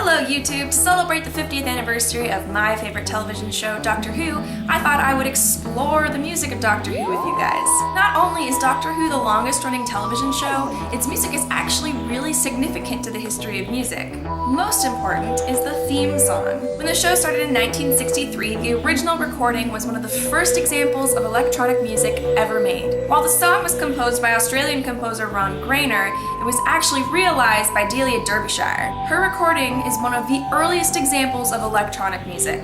Hello YouTube! To celebrate the 50th anniversary of my favorite television show, Doctor Who, I thought I would explore the music of Doctor Who with you guys. Not only is Doctor Who the longest running television show, its music is actually really significant to the history of music. Most important is the theme song. When the show started in 1963, the original recording was one of the first examples of electronic music ever made. While the song was composed by Australian composer Ron Grainer, it was actually realized by Delia Derbyshire. Her recording is one of the earliest examples of electronic music.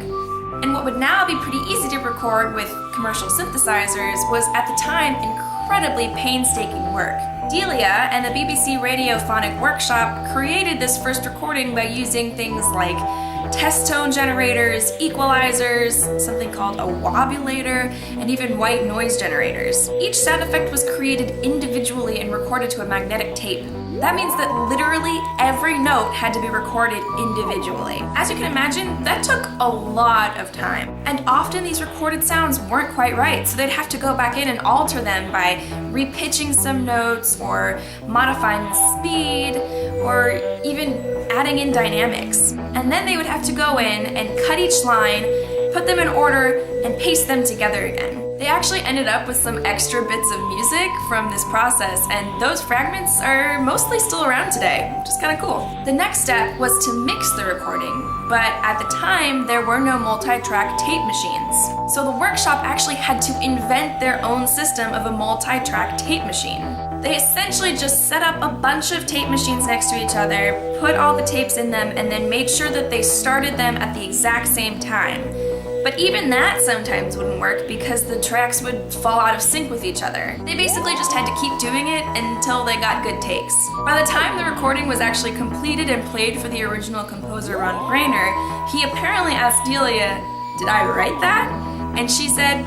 And what would now be pretty easy to record with commercial synthesizers was at the time incredibly painstaking work. Delia and the BBC Radiophonic Workshop created this first recording by using things like test tone generators, equalizers, something called a wobulator, and even white noise generators. Each sound effect was created individually and recorded to a magnetic tape. That means that literally every note had to be recorded individually. As you can imagine, that took a lot of time. And often these recorded sounds weren't quite right, so they'd have to go back in and alter them by repitching some notes or modifying the speed or even adding in dynamics. And then they would have to go in and cut each line, put them in order, and paste them together again. They actually ended up with some extra bits of music from this process, and those fragments are mostly still around today, which is kind of cool. The next step was to mix the recording, but at the time there were no multi-track tape machines. So the workshop actually had to invent their own system of a multi-track tape machine. They essentially just set up a bunch of tape machines next to each other, put all the tapes in them, and then made sure that they started them at the exact same time. But even that sometimes wouldn't work because the tracks would fall out of sync with each other. They basically just had to keep doing it until they got good takes. By the time the recording was actually completed and played for the original composer Ron Grainer, he apparently asked Delia, "Did I write that?" And she said,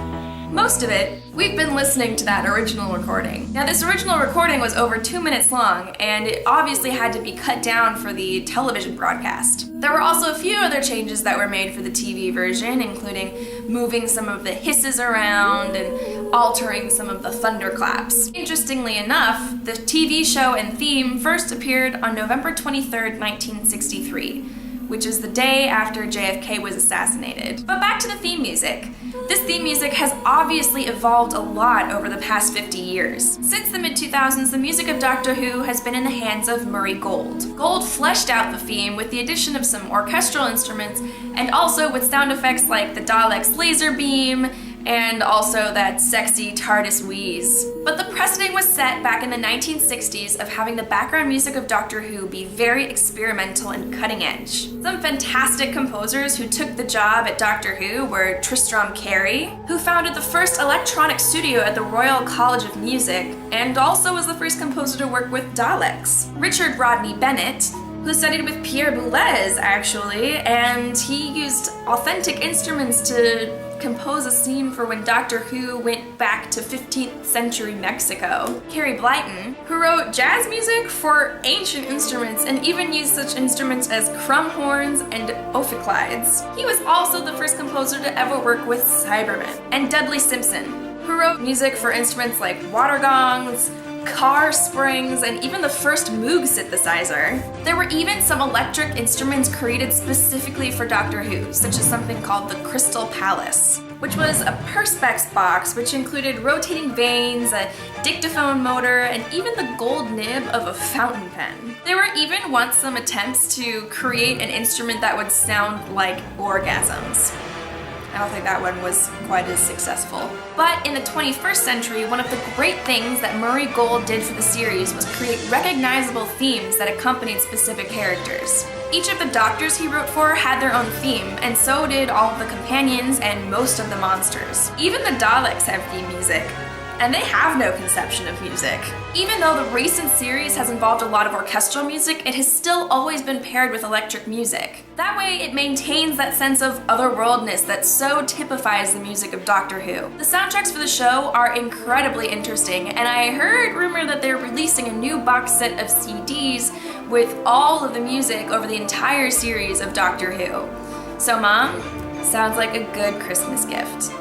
"Most of it. We've been listening to that original recording." Now this original recording was over 2 minutes long, and it obviously had to be cut down for the television broadcast. There were also a few other changes that were made for the TV version, including moving some of the hisses around and altering some of the thunderclaps. Interestingly enough, the TV show and theme first appeared on November 23rd, 1963, which is the day after JFK was assassinated. But back to the theme music. This theme music has obviously evolved a lot over the past 50 years. Since the mid-2000s, the music of Doctor Who has been in the hands of Murray Gold. Gold fleshed out the theme with the addition of some orchestral instruments and also with sound effects like the Dalek's laser beam and also that sexy TARDIS wheeze. But the precedent was set back in the 1960s of having the background music of Doctor Who be very experimental and cutting edge. Some fantastic composers who took the job at Doctor Who were Tristram Cary, who founded the first electronic studio at the Royal College of Music, and also was the first composer to work with Daleks. Richard Rodney Bennett, who studied with Pierre Boulez actually, and he used authentic instruments to compose a scene for when Doctor Who went back to 15th century Mexico. Carrie Blyton, who wrote jazz music for ancient instruments and even used such instruments as crumb horns and ophicleides. He was also the first composer to ever work with Cybermen. And Dudley Simpson, who wrote music for instruments like water gongs, car springs, and even the first Moog synthesizer. There were even some electric instruments created specifically for Doctor Who, such as something called the Crystal Palace, which was a perspex box which included rotating vanes, a dictaphone motor, and even the gold nib of a fountain pen. There were even once some attempts to create an instrument that would sound like orgasms. I don't think that one was quite as successful. But in the 21st century, one of the great things that Murray Gold did for the series was create recognizable themes that accompanied specific characters. Each of the Doctors he wrote for had their own theme, and so did all of the companions and most of the monsters. Even the Daleks have theme music, and they have no conception of music. Even though the recent series has involved a lot of orchestral music, it has still always been paired with electric music. That way it maintains that sense of otherworldness that so typifies the music of Doctor Who. The soundtracks for the show are incredibly interesting, and I heard rumor that they're releasing a new box set of CDs with all of the music over the entire series of Doctor Who. So Mom, sounds like a good Christmas gift.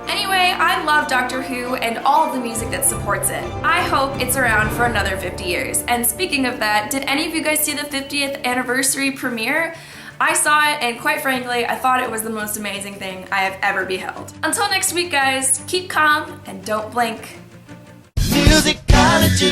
Anyway, I love Doctor Who and all of the music that supports it. I hope it's around for another 50 years. And speaking of that, did any of you guys see the 50th anniversary premiere? I saw it, and quite frankly, I thought it was the most amazing thing I have ever beheld. Until next week, guys, keep calm and don't blink. Musicology.